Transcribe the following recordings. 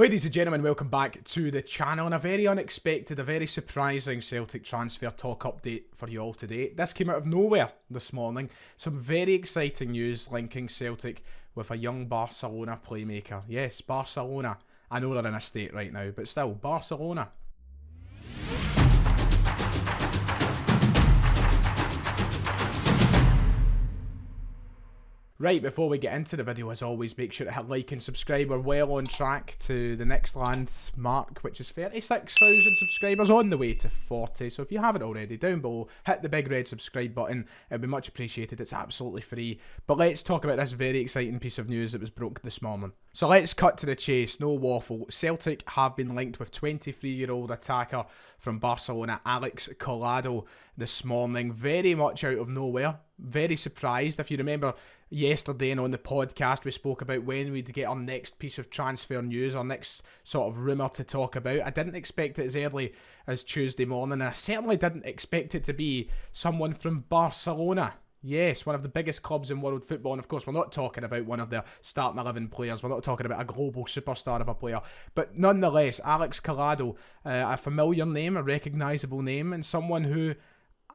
Ladies and gentlemen, welcome back to the channel, and a very unexpected, a very surprising Celtic transfer talk update for you all today. This came out of nowhere this morning. Some very exciting news linking Celtic with a young Barcelona playmaker. Yes, Barcelona. I know they're in a state right now, but still, Barcelona. Right, before we get into the video, as always, make sure to hit like and subscribe. We're well on track to the next landmark, which is 36,000 subscribers, on the way to 40. So if you haven't already, down below, hit the big red subscribe button. It'd be much appreciated. It's absolutely free. But let's talk about this very exciting piece of news that was broke this morning. So let's cut to the chase, no waffle. Celtic have been linked with 23-year-old attacker from Barcelona, Alex Collado, this morning. Very much out of nowhere. Very surprised. If you remember yesterday and on the podcast, we spoke about when we'd get our next piece of transfer news, our next sort of rumour to talk about. I didn't expect it as early as Tuesday morning, and I certainly didn't expect it to be someone from Barcelona. Yes, one of the biggest clubs in world football, and of course we're not talking about one of their starting 11 players, we're not talking about a global superstar of a player, but nonetheless, Alex Collado, a familiar name, a recognisable name, and someone who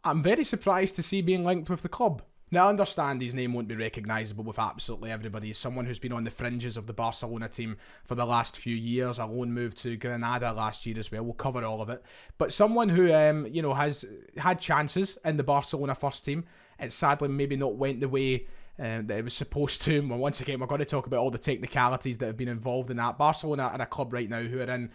I'm very surprised to see being linked with the club. Now, I understand his name won't be recognisable with absolutely everybody. He's someone who's been on the fringes of the Barcelona team for the last few years. A loan move to Granada last year as well. We'll cover all of it. But someone who, has had chances in the Barcelona first team. It sadly maybe not went the way that it was supposed to. Well, once again, we're going to talk about all the technicalities that have been involved in that. Barcelona are a club right now who are in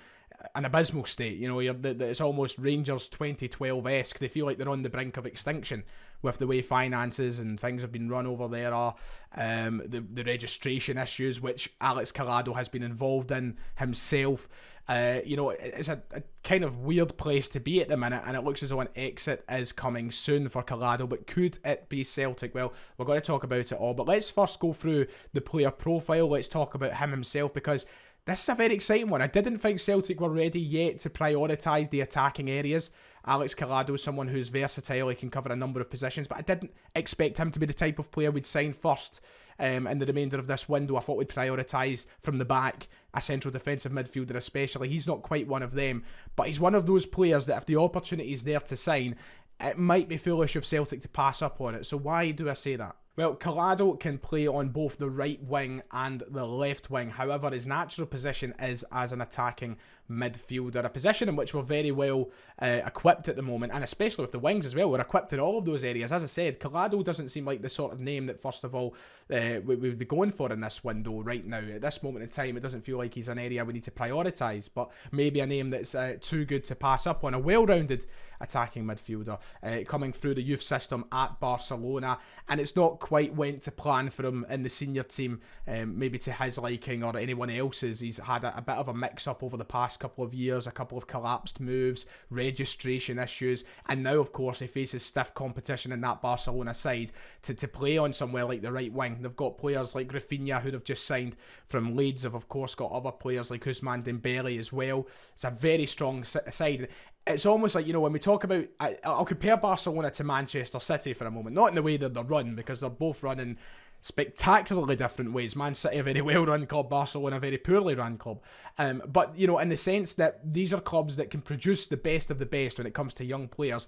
an abysmal state. You know, it's almost Rangers 2012-esque. They feel like they're on the brink of extinction with the way finances and things have been run over there are. The registration issues, which Alex Collado has been involved in himself. It's a kind of weird place to be at the minute, and it looks as though an exit is coming soon for Collado, but could it be Celtic? Well, we're going to talk about it all, but let's first go through the player profile. Let's talk about him himself, because this is a very exciting one. I didn't think Celtic were ready yet to prioritise the attacking areas. Alex Collado is someone who's versatile. He can cover a number of positions, but I didn't expect him to be the type of player we'd sign first in the remainder of this window. I thought we'd prioritise from the back a central defensive midfielder especially. He's not quite one of them, but he's one of those players that if the opportunity is there to sign, it might be foolish of Celtic to pass up on it. So why do I say that? Well, Collado can play on both the right wing and the left wing. However, his natural position is as an attacking midfielder, a position in which we're very well equipped at the moment, and especially with the wings as well. We're equipped in all of those areas. As I said, Collado doesn't seem like the sort of name that, first of all, we would be going for in this window right now. At this moment in time, it doesn't feel like he's an area we need to prioritise, but maybe a name that's too good to pass up on. A well-rounded attacking midfielder coming through the youth system at Barcelona, and it's not quite went to plan for him in the senior team, maybe to his liking or anyone else's. He's had a bit of a mix-up over the past couple of years, a couple of collapsed moves, registration issues, and now of course he faces stiff competition in that Barcelona side to play on somewhere like the right wing. They've got players like Rafinha, who they've just signed from Leeds. They've of course got other players like Ousmane Dembele as well. It's a very strong side. It's almost like, when we talk about, I'll compare Barcelona to Manchester City for a moment, not in the way that they're run, because they're both run in spectacularly different ways. Man City, a very well run club, Barcelona, a very poorly run club, but in the sense that these are clubs that can produce the best of the best when it comes to young players,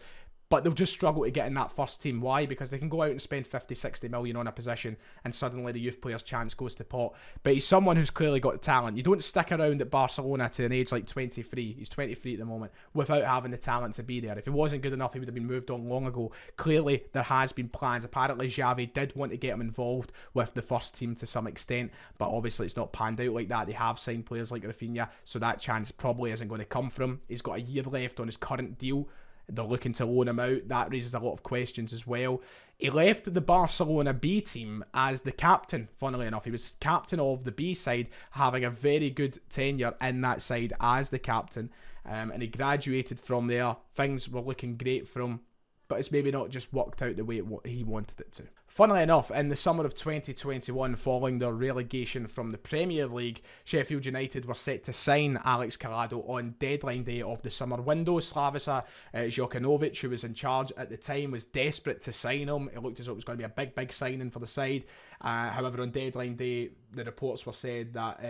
but they'll just struggle to get in that first team. Why? Because they can go out and spend 50, 60 million on a position, and suddenly the youth player's chance goes to pot. But he's someone who's clearly got talent. You don't stick around at Barcelona to an age like 23, he's 23 at the moment, without having the talent to be there. If he wasn't good enough, he would have been moved on long ago. Clearly, there has been plans. Apparently, Xavi did want to get him involved with the first team to some extent, but obviously it's not panned out like that. They have signed players like Rafinha, so that chance probably isn't going to come from him. He's got a year left on his current deal. They're looking to loan him out. That raises a lot of questions as well. He left the Barcelona B team as the captain, funnily enough. He was captain of the B side, having a very good tenure in that side as the captain. And he graduated from there. Things were looking great for him, but it's maybe not just worked out the way he wanted it to. Funnily enough, in the summer of 2021, following their relegation from the Premier League, Sheffield United were set to sign Alex Collado on deadline day of the summer window. Slavisa Jokanovic, who was in charge at the time, was desperate to sign him. It looked as though it was going to be a big signing for the side. However, on deadline day, the reports were said that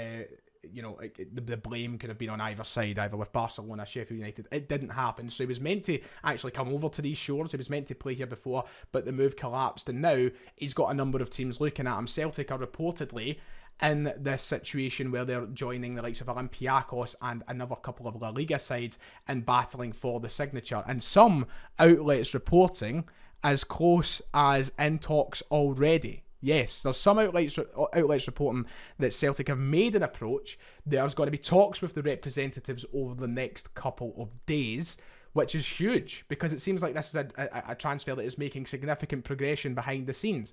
you know, the blame could have been on either side, either with Barcelona, Sheffield United. It didn't happen. So he was meant to actually come over to these shores. He was meant to play here before, but the move collapsed. And now he's got a number of teams looking at him. Celtic are reportedly in this situation where they're joining the likes of Olympiacos and another couple of La Liga sides in battling for the signature. And some outlets reporting as close as in talks already. Yes, there's some outlets reporting that Celtic have made an approach. There's going to be talks with the representatives over the next couple of days, which is huge because it seems like this is a transfer that is making significant progression behind the scenes.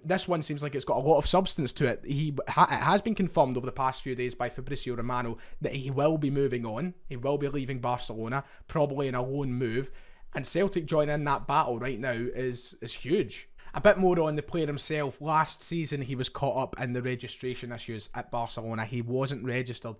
This one seems like it's got a lot of substance to it. It has been confirmed over the past few days by Fabrizio Romano that he will be moving on. He will be leaving Barcelona, probably in a loan move. And Celtic joining that battle right now is huge. A bit more on the player himself. Last season, he was caught up in the registration issues at Barcelona. He wasn't registered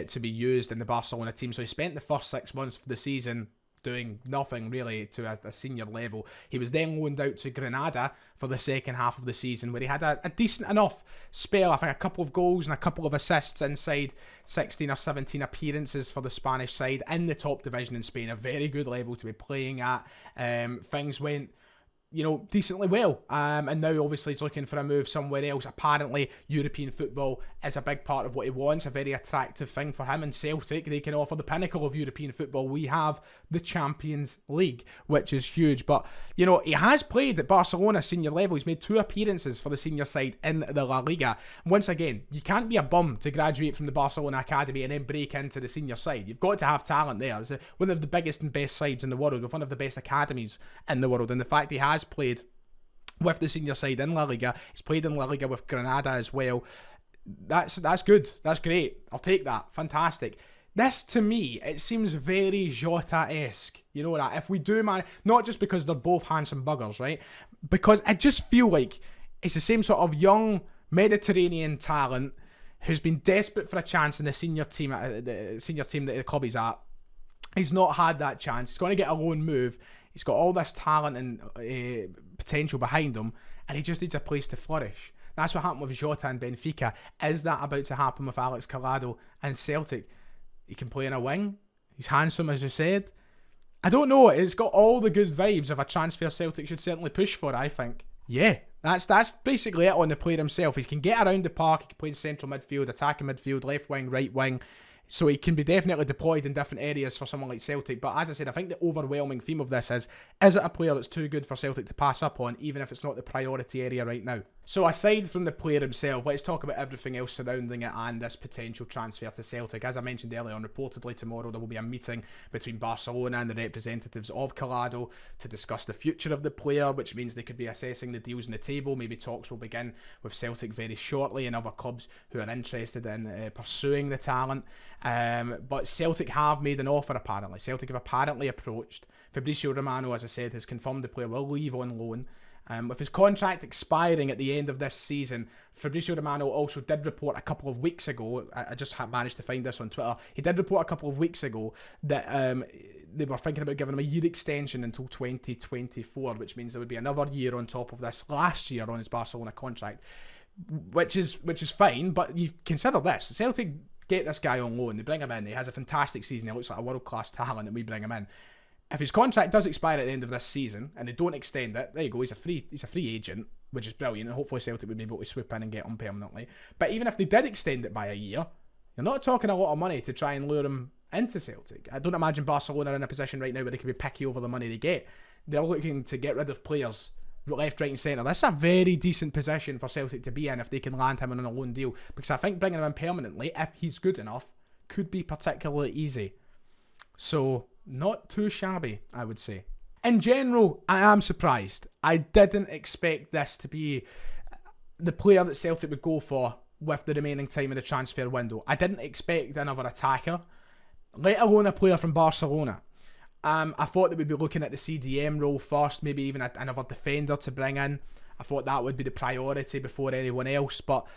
to be used in the Barcelona team, so he spent the first 6 months of the season doing nothing really to a senior level. He was then loaned out to Granada for the second half of the season, where he had a decent enough spell. I think a couple of goals and a couple of assists inside 16 or 17 appearances for the Spanish side in the top division in Spain. A very good level to be playing at. Things went, you know, decently well. And now obviously he's looking for a move somewhere else. Apparently European football is a big part of what he wants, a very attractive thing for him. And Celtic, they can offer the pinnacle of European football. We have the Champions League, which is huge. But, you know, he has played at Barcelona senior level. He's made 2 appearances for the senior side in the La Liga. Once again, you can't be a bum to graduate from the Barcelona Academy and then break into the senior side. You've got to have talent there. It's one of the biggest and best sides in the world, with one of the best academies in the world. And the fact he has played with the senior side in La Liga, he's played in La Liga with Granada as well. That's good. That's great. I'll take that. Fantastic. This, to me, it seems very Jota-esque. You know that? If we do, man, not just because they're both handsome buggers, right? Because I just feel like it's the same sort of young Mediterranean talent who's been desperate for a chance in the senior team that the club he's at. He's not had that chance. He's going to get a loan move. He's got all this talent and potential behind him, and he just needs a place to flourish. That's what happened with Jota and Benfica. Is that about to happen with Alex Collado and Celtic? He can play in a wing. He's handsome, as you said. I don't know. It's got all the good vibes of a transfer Celtic should certainly push for, I think. Yeah, that's basically it on the player himself. He can get around the park. He can play in central midfield, attacking midfield, left wing, right wing. So he can be definitely deployed in different areas for someone like Celtic. But as I said, I think the overwhelming theme of this is it a player that's too good for Celtic to pass up on, even if it's not the priority area right now? So aside from the player himself, let's talk about everything else surrounding it and this potential transfer to Celtic. As I mentioned earlier on, reportedly tomorrow there will be a meeting between Barcelona and the representatives of Collado to discuss the future of the player, which means they could be assessing the deals on the table. Maybe talks will begin with Celtic very shortly and other clubs who are interested in pursuing the talent. But Celtic have made an offer apparently. Celtic have apparently approached. Fabrizio Romano, as I said, has confirmed the player will leave on loan. With his contract expiring at the end of this season, Fabrizio Romano also did report a couple of weeks ago, I just managed to find this on Twitter, he did report a couple of weeks ago that they were thinking about giving him a year extension until 2024, which means there would be another year on top of this last year on his Barcelona contract, which is fine, but you consider this, Celtic get this guy on loan, they bring him in, he has a fantastic season, he looks like a world-class talent, and we bring him in. If his contract does expire at the end of this season and they don't extend it, there you go, he's a free agent, which is brilliant, and hopefully Celtic would be able to swoop in and get him permanently. But even if they did extend it by a year, you're not talking a lot of money to try and lure him into Celtic. I don't imagine Barcelona are in a position right now where they can be picky over the money they get. They're looking to get rid of players left, right and centre. That's a very decent position for Celtic to be in if they can land him on a loan deal, because I think bringing him in permanently, if he's good enough, could be particularly easy. So not too shabby, I would say. In general, I am surprised. I didn't expect this to be the player that Celtic would go for with the remaining time in the transfer window. I didn't expect another attacker, let alone a player from Barcelona. I thought that we'd be looking at the CDM role first, maybe even another defender to bring in. I thought that would be the priority before anyone else, but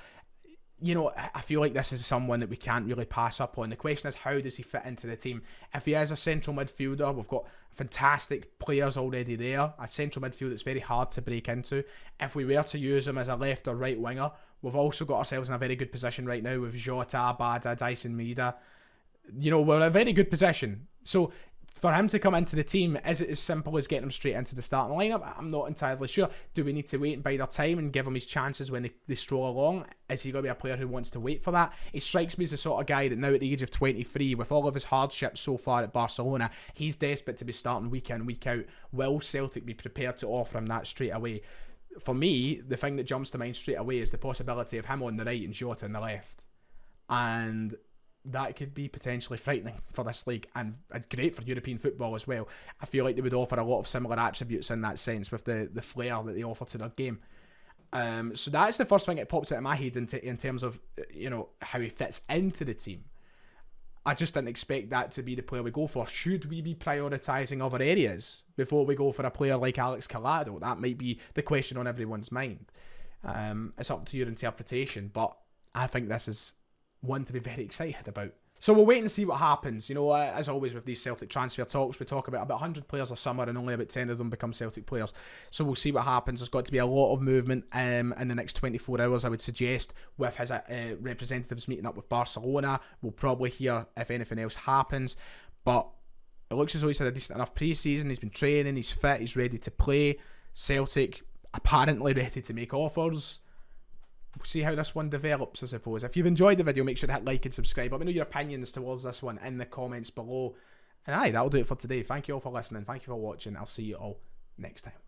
you know, I feel like this is someone that we can't really pass up on. The question is, how does he fit into the team? If he is a central midfielder, we've got fantastic players already there. A central midfield that's very hard to break into. If we were to use him as a left or right winger, We've also got ourselves in a very good position right now with Jota, Bada, Dyson Maeda. You know, we're in a very good position. So for him to come into the team, is it as simple as getting him straight into the starting lineup? I'm not entirely sure. Do we need to wait and bide our time and give him his chances when they stroll along? Is he going to be a player who wants to wait for that? He strikes me as the sort of guy that now at the age of 23, with all of his hardships so far at Barcelona, he's desperate to be starting week in, week out. Will Celtic be prepared to offer him that straight away? For me, the thing that jumps to mind straight away is the possibility of him on the right and Jota on the left. And that could be potentially frightening for this league and great for European football as well. I feel like they would offer a lot of similar attributes in that sense with the flair that they offer to their game. So that's the first thing that pops out of my head in terms of, you know, how he fits into the team. I just didn't expect that to be the player we go for. Should we be prioritising other areas before we go for a player like Alex Collado? That might be the question on everyone's mind. It's up to your interpretation, but I think this is one to be very excited about. So we'll wait and see what happens. You know, as always with these Celtic transfer talks, we talk about 100 players a summer and only about 10 of them become Celtic players. So we'll see what happens. There's got to be a lot of movement in the next 24 hours, I would suggest, with his representatives meeting up with Barcelona. We'll probably hear if anything else happens. But it looks as though he's had a decent enough pre-season. He's been training, he's fit, he's ready to play. Celtic apparently ready to make offers. We'll see how this one develops, I suppose. If you've enjoyed the video, make sure to hit like and subscribe. Let me know your opinions towards this one in the comments below. And that'll do it for today. Thank you all for listening. Thank you for watching. I'll see you all next time.